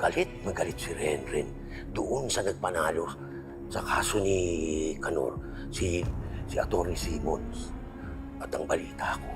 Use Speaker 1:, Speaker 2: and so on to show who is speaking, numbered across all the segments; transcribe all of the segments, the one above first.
Speaker 1: galit na galit si Renren doon sa nagpanalo sa kaso ni Kanor, si Atty. Simmons. At ang balita ko,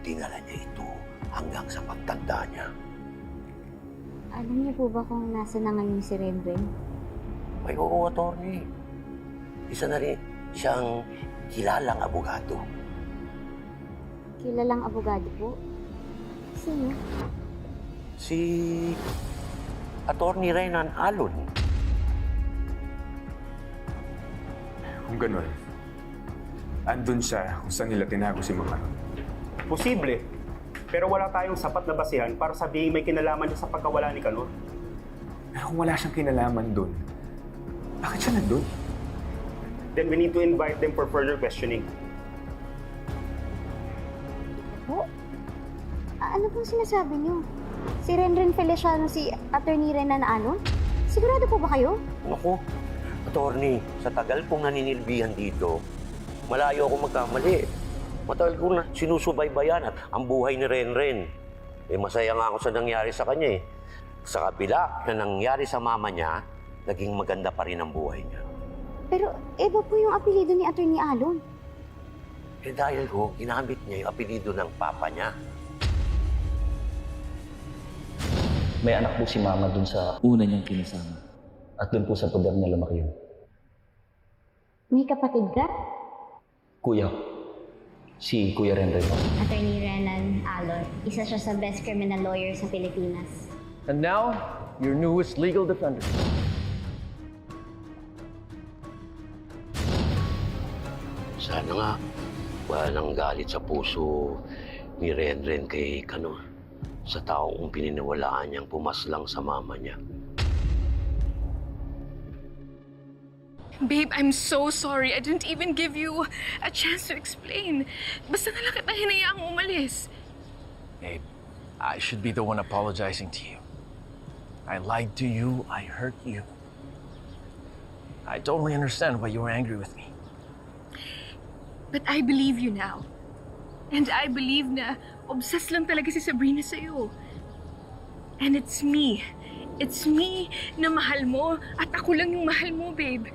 Speaker 1: dinala niya ito hanggang sa pagtanda niya.
Speaker 2: Alam niyo po ba kung nasa na ngayon si Renren?
Speaker 1: May oo, attorney. Isa na rin siyang kilalang abogado.
Speaker 2: Kilalang abogado po? Sino?
Speaker 1: Si Atty. Renan Alon.
Speaker 3: Kung ganun, andun siya kung saan nila tinago si Mang Aron.
Speaker 4: Posible. Pero wala tayong sapat na basihan para sabihin may kinalaman niya sa pagkawala ni Kanor.
Speaker 3: Pero kung wala siyang kinalaman dun, bakit siya nandun?
Speaker 4: Then we need to invite them for further questioning.
Speaker 2: Po? Ano pong sinasabi niyo? Si Renren Feliciano, si Atty. Renan Alon? Sigurado po ba kayo?
Speaker 1: Naku, attorney, sa tagal kong naninilbihan dito, malayo ako magkamali. Matagal ko na sinusubaybayan at ang buhay ni Renren. Masaya nga ako sa nangyari sa kanya eh. Sa kabila na nangyari sa mama niya, naging maganda pa rin ang buhay niya.
Speaker 2: Pero iba po yung apelido ni Atty. Alon.
Speaker 1: Dahil ginamit niya yung apelido ng papa niya.
Speaker 5: May anak po si Mama dun sa una niyang kinasama. At dun po sa poder niya lumaki yun.
Speaker 2: May kapatid ka?
Speaker 5: Kuya, si Kuya Renren po.
Speaker 2: Atty. Renan Alon. Isa siya sa best criminal lawyer sa Pilipinas.
Speaker 6: And now, your newest legal defender.
Speaker 1: Sana nga, walang galit sa puso ni Renren kay Kanor sa taong pininiwalaan niyang pumaslang sa mama niya.
Speaker 7: Babe, I'm so sorry. I didn't even give you a chance to explain. Basta na lang kita hinayaang umalis.
Speaker 6: Babe, I should be the one apologizing to you. I lied to you. I hurt you. I totally understand why you were angry with me.
Speaker 7: But I believe you now. And I believe na obsessed lang talaga si Sabrina sa'yo. And it's me. It's me na mahal mo at ako lang yung mahal mo, babe.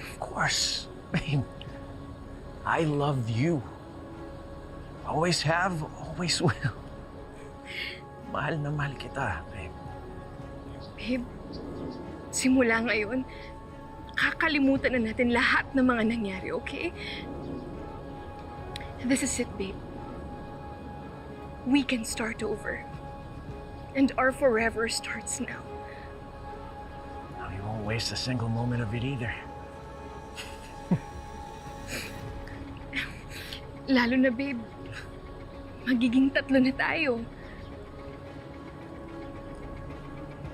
Speaker 6: Of course, babe. I love you. Always have, always will. Mahal na mahal kita, babe.
Speaker 7: Babe, simula ngayon, kakalimutan na natin lahat ng mga nangyari, okay? This is it, babe. We can start over. And our forever starts now.
Speaker 6: We won't waste a single moment of it either.
Speaker 7: Lalo na, babe, magiging tatlo na tayo.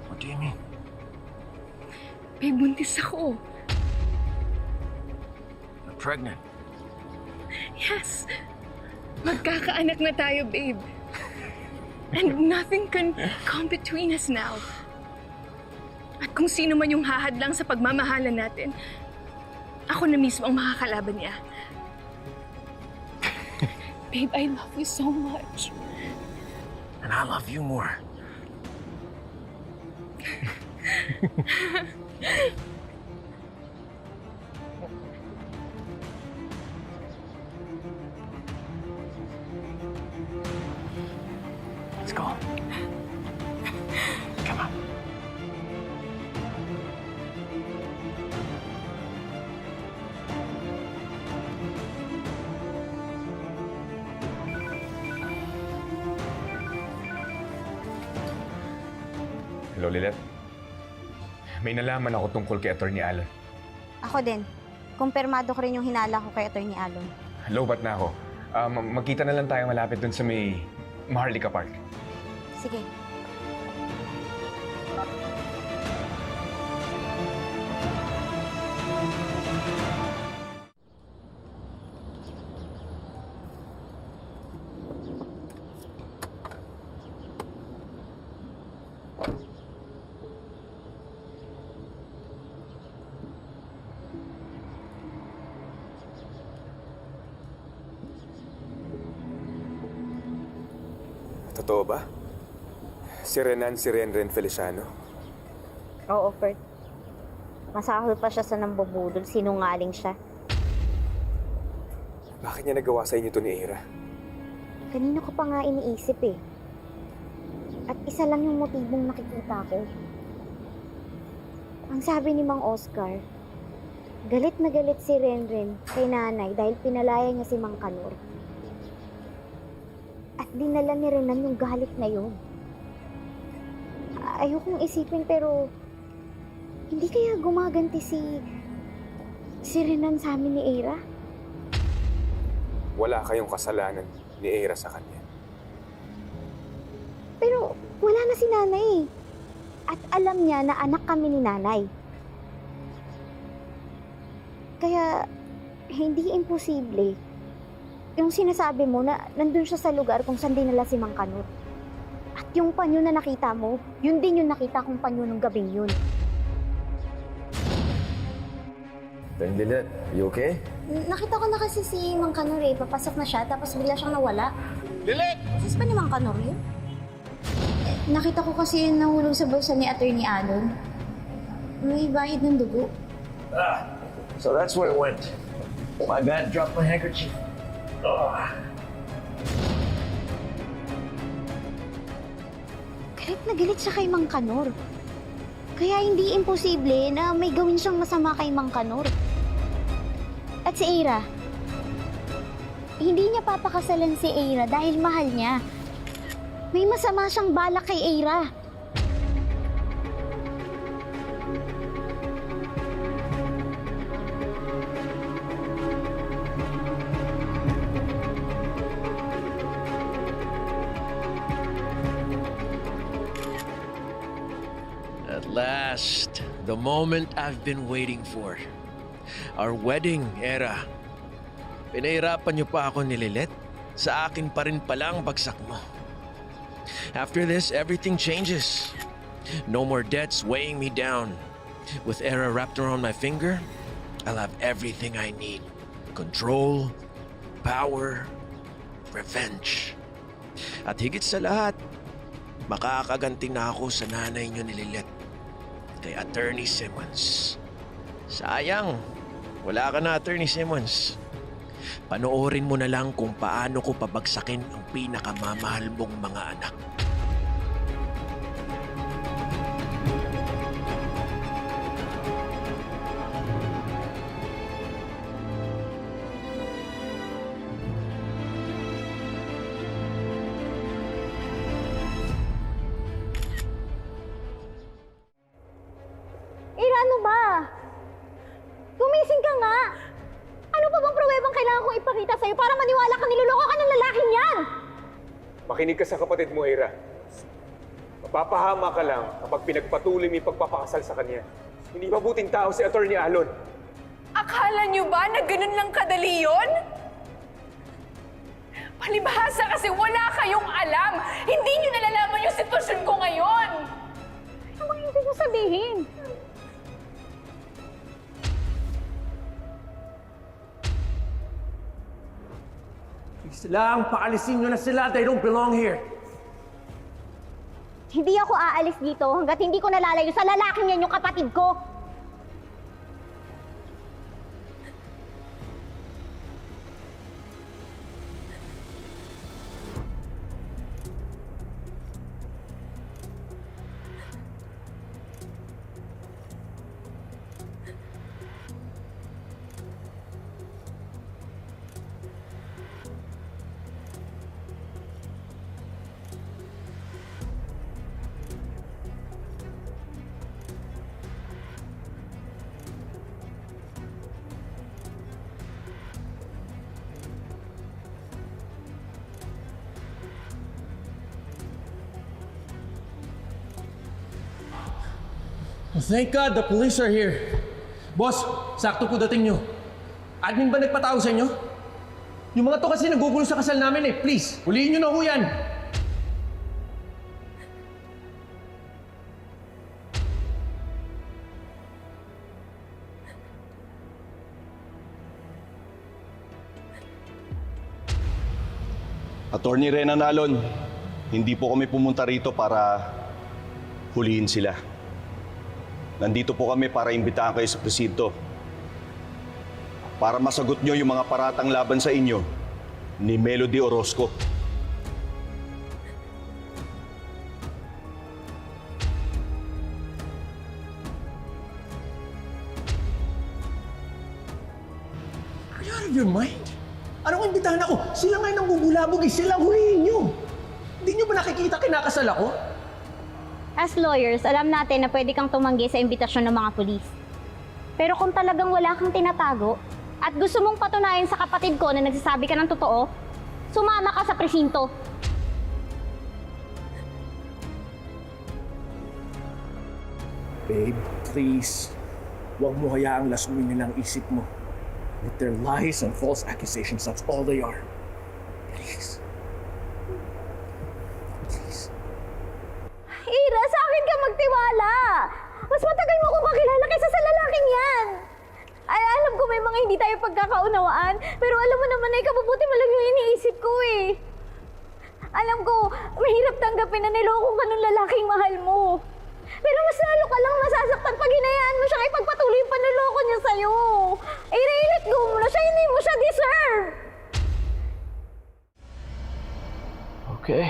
Speaker 6: What do you mean?
Speaker 7: Babe, buntis ako.
Speaker 6: You're pregnant.
Speaker 7: Yes. Magkakaanak na tayo, babe. And nothing can come between us now. At kung sino man yung hahadlang sa pagmamahalan natin, ako na mismo ang makakalaban niya. Babe, I love you so much.
Speaker 6: And I love you more. Let's go. Come on.
Speaker 3: Hello, Lilet. May nalaman ako tungkol kay Atty. Alon.
Speaker 2: Ako din. Kumpirmado ko rin yung hinala ko kay Atty. Alon.
Speaker 3: Lobat na ako. Magkita na lang tayo malapit dun sa may Maharlika Park.
Speaker 2: Sige.
Speaker 3: Totoo ba? Si Renan, si Renren Feliciano.
Speaker 2: Oo, Ferd. Masahol pa siya sa nambubudol. Sinungaling siya.
Speaker 3: Bakit niya nagawa sa inyo to ni Ira?
Speaker 2: Kanina ko pa nga iniisip eh. At isa lang yung motibong nakikita ko. Ang sabi ni Mang Oscar, galit na galit si Renren kay nanay dahil pinalaya niya si Mang Kanor. At dinala ni Renan yung galit na yun. Ayokong isipin pero hindi kaya gumaganti si Renan sa amin ni Ira?
Speaker 3: Wala kayong kasalanan ni Ira sa kanya.
Speaker 2: Pero wala na si nanay eh. At alam niya na anak kami ni nanay. Kaya hindi imposible yung sinasabi mo na nandun siya sa lugar kung saan dinala si Mang Kanor. At yung panyo na nakita mo, yun din yung nakita kong panyo nung gabing yun.
Speaker 8: Lilet, you okay?
Speaker 2: Nakita ko na kasi si Mang Kanor eh. Papasok na siya tapos bigla siyang nawala. Lilet! Sis pa ni Mang Kanor yun? Nakita ko kasi nahulog sa bulsa ni Atty. Alon. May bahid ng dugo.
Speaker 6: So that's where it went. My bad, dropped my handkerchief.
Speaker 2: Galit na galit siya kay Mang Kanor. Kaya hindi imposible na may gawin siyang masama kay Mang Kanor. At si Ira, hindi niya papakasalan si Ira dahil mahal niya. May masama siyang balak kay Ira.
Speaker 6: At last, the moment I've been waiting for. Our wedding, Era. Pinahirapan niyo pa ako ni Lilet. Sa akin pa rin palang bagsak mo. After this, everything changes. No more debts weighing me down. With Era wrapped around my finger, I'll have everything I need. Control, power, revenge. At higit sa lahat, makakaganti na ako sa nanay niyo ni Lilet, kay Attorney Simmons. Sayang, wala ka na, Attorney Simmons. Panoorin mo na lang kung paano ko pabagsakin ang pinakamamahal mong mga anak.
Speaker 2: Ira, ano ba? Gumising ka nga! Ano pa bang pruwebang kailangan kong ipakita sa'yo para maniwala ka niloloko ka ng lalaking yan?
Speaker 3: Makinig ka sa kapatid mo, Ira. Mapapahama ka lang kapag pinagpatuloy mo yung pagpapakasal sa kanya. Hindi mabuting tao si Atty. Alon.
Speaker 7: Akala niyo ba na ganun lang kadali yun? Palibhasa kasi wala kayong alam. Hindi niyo nalalaman yung sitwasyon ko ngayon.
Speaker 2: Ano bang ibig mo sabihin?
Speaker 6: Please lang, paalisin nyo na sila. They don't belong here.
Speaker 2: Hindi ako aalis dito hanggat hindi ko nalalayo sa lalaking yan yung kapatid ko.
Speaker 6: Well, thank God the police are here. Boss, sakto po dating nyo. Admin ba nagpatawag sa inyo? Yung mga to kasi nagugulo sa kasal namin eh. Please, huliin nyo na ho yan.
Speaker 9: Attorney Renan Alon, Hindi po kami pumunta rito para hulihin sila. Nandito po kami para imbitahan kayo sa presinto. Para masagot nyo yung mga paratang laban sa inyo ni Melody Orozco.
Speaker 10: Are you out of your mind? Anong imbitahan ako? Sila nga nang bubulabog, sila hulihin nyo. Hindi nyo ba nakikita kinakasal ako?
Speaker 2: As lawyers, alam natin na pwede kang tumanggi sa imbitasyon ng mga pulis. Pero kung talagang wala kang tinatago at gusto mong patunayan sa kapatid ko na nagsasabi ka ng totoo, sumama ka sa presinto.
Speaker 10: Babe, please. Huwag mo hayaang lasunin nila ang isip mo. With their lies and false accusations, that's all they are. Please. Please.
Speaker 2: Ira, sa akin ka magtiwala! Mas matagal mo akong kakilala kaysa sa lalaking yan! Ay, alam ko may mga hindi tayo pagkakaunawaan, pero alam mo naman na ikabubuti mo lang yung iniisip ko eh. Alam ko, mahirap tanggapin na niloko ka nung lalaking mahal mo. Pero mas lalo ka lang masasaktan pag hinayaan mo siyang ipagpatuloy yung panloloko niya sa'yo. Ira, let go mo na siya, hindi mo siya deserve!
Speaker 6: Okay.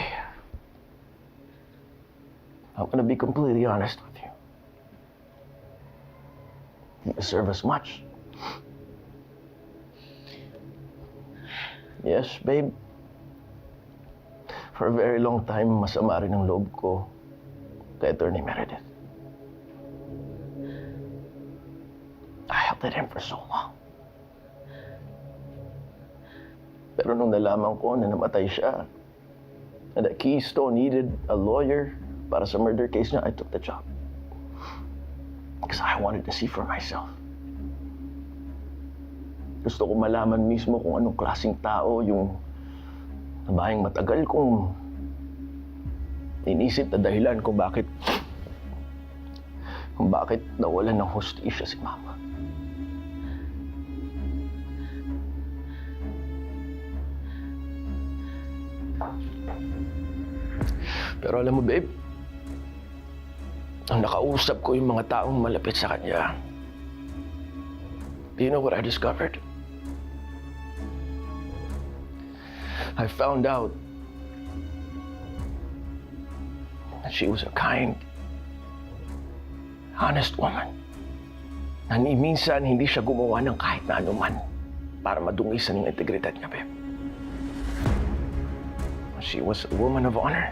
Speaker 6: I'm gonna be completely honest with you. You deserve as much. Yes, babe. For a very long time, masama rin ang loob ko kay Attorney Meredith. I held it in for so long. Pero nung nalaman ko na namatay siya, and that Keystone needed a lawyer para sa murder case niya, I took the job. Because I wanted to see for myself. Gusto ko malaman mismo kung anong klaseng tao yung nabayang matagal kong inisip na dahilan kung bakit nawalan ng hustisya si Mama. Pero alam mo, babe, ang nakausap ko yung mga taong malapit sa kanya. Do you know what I discovered? I found out that she was a kind, honest woman. Na ni minsan hindi siya gumawa ng kahit na anuman para madungisan yung integridad niya, babe. She was a woman of honor.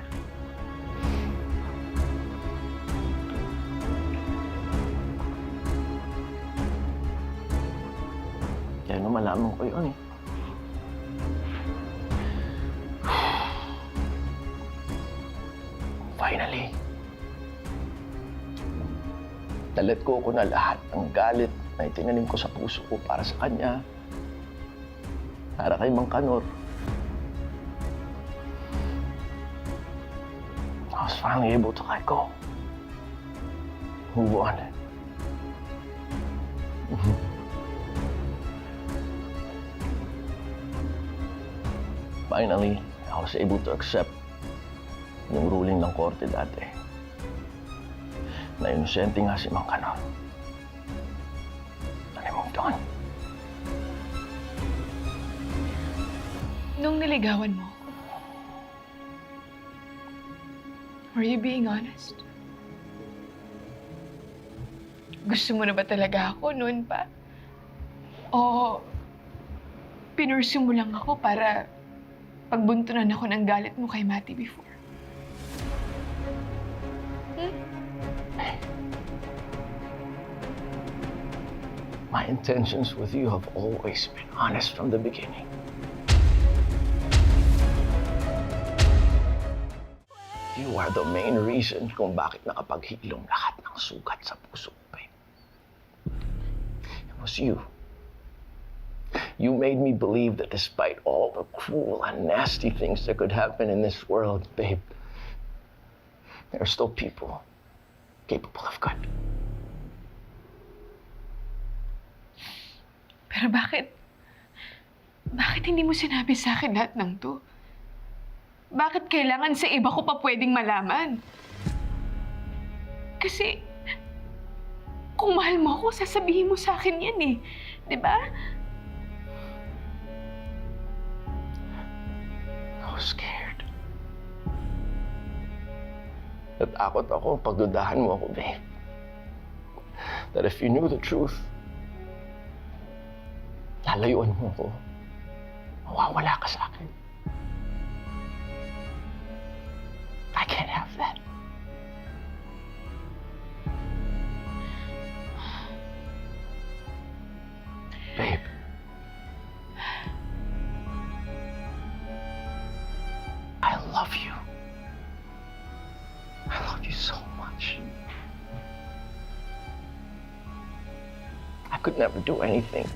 Speaker 6: Kaya nung malaman ko yun, finally, nalet ko na lahat ng galit na itinanim ko sa puso ko para sa kanya, para kay Mang Kanor. I was finally able to let go. Move on. Finally, I was able to accept yung ruling ng korte dati na inosente nga si Mang Kanor. And I moved on.
Speaker 7: Nung niligawan mo ako, were you being honest? Gusto mo na ba talaga ako noon pa? O pinursu mo lang ako para pagbuntunan ako ng galit mo kay Mati before?
Speaker 6: My intentions with you have always been honest from the beginning. You are the main reason kung bakit nakapaghilom lahat ng sugat sa puso ko, babe. It was you. You made me believe that despite all the cruel and nasty things that could happen in this world, babe, there are still people capable of good.
Speaker 7: Pero bakit hindi mo sinabi sa akin lahat ng to? Bakit kailangan sa iba ko pa pwedeng malaman? Kasi, kung mahal mo ako, sasabihin mo sa akin yan eh. Di ba?
Speaker 6: I was scared. Natakot ako pagdudahan mo ako, babe. That if you knew the truth, lalayuan mo ako. Mawawala ka sa akin. I can't have that. Babe. I love you. I love you so much. I could never do anything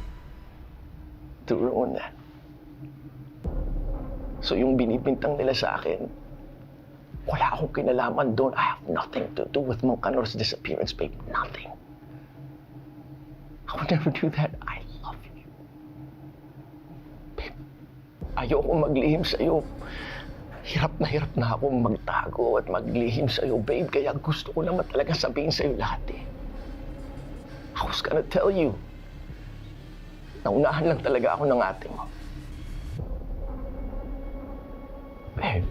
Speaker 6: to ruin that. So yung binibintang nila sa akin, wala akong kinalaman doon. I have nothing to do with Moncanor's disappearance, babe. Nothing. I would never do that. I love you. Babe, ayoko maglihim sa'yo. Hirap na akong magtago at maglihim sa'yo, babe. Kaya gusto ko naman talaga sabihin sa'yo lahat eh. I was gonna tell you. Naunahan lang talaga ako ng ate mo. Babe.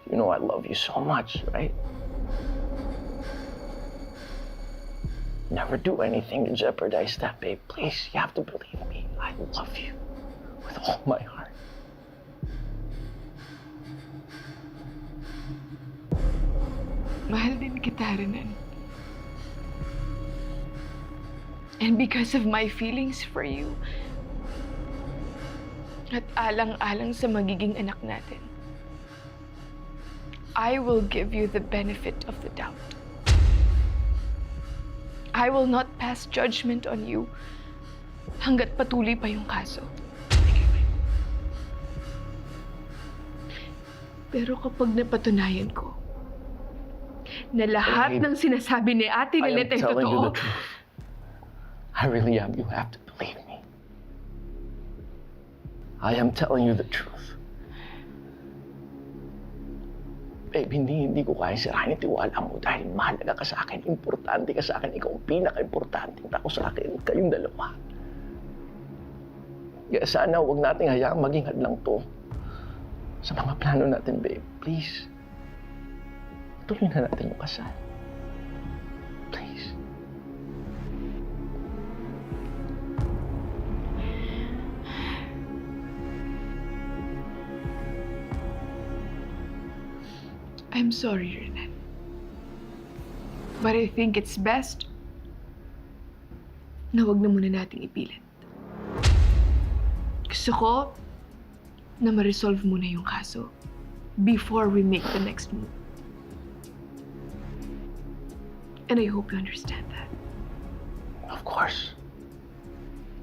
Speaker 6: You know I love you so much, right? Never do anything to jeopardize that, babe. Please, you have to believe me. I love you with all my heart.
Speaker 7: Mahal din kita, Renan. And because of my feelings for you, at alang-alang sa magiging anak natin, I will give you the benefit of the doubt. I will not pass judgment on you hanggat patuloy pa yung kaso. Pero kapag napatunayan ko na lahat ng sinasabi ni Ate Lilith ay totoo,
Speaker 6: I really am. You have to believe me. I am telling you the truth. Babe, hindi ko kaya sirahin yung tiwala mo dahil mahalaga ka sa akin, importante ka sa akin, ikaw ang pinaka-importanting tao sa akin, kayong dalawa. Kaya sana huwag nating hayaang maging hadlang to sa mga plano natin, babe. Please. Tuloy na natin yung kasal. Please.
Speaker 7: I'm sorry, Renan. But I think it's best na wag na muna nating ipilit. Gusto ko na ma-resolve muna yung kaso before we make the next move. And I hope you understand that.
Speaker 6: Of course.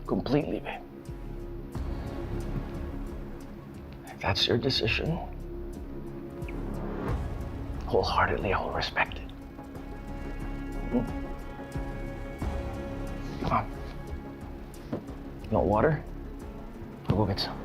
Speaker 6: Completely, babe. If that's your decision, wholeheartedly, I will respect it. Come on. You want water? I'll go get some.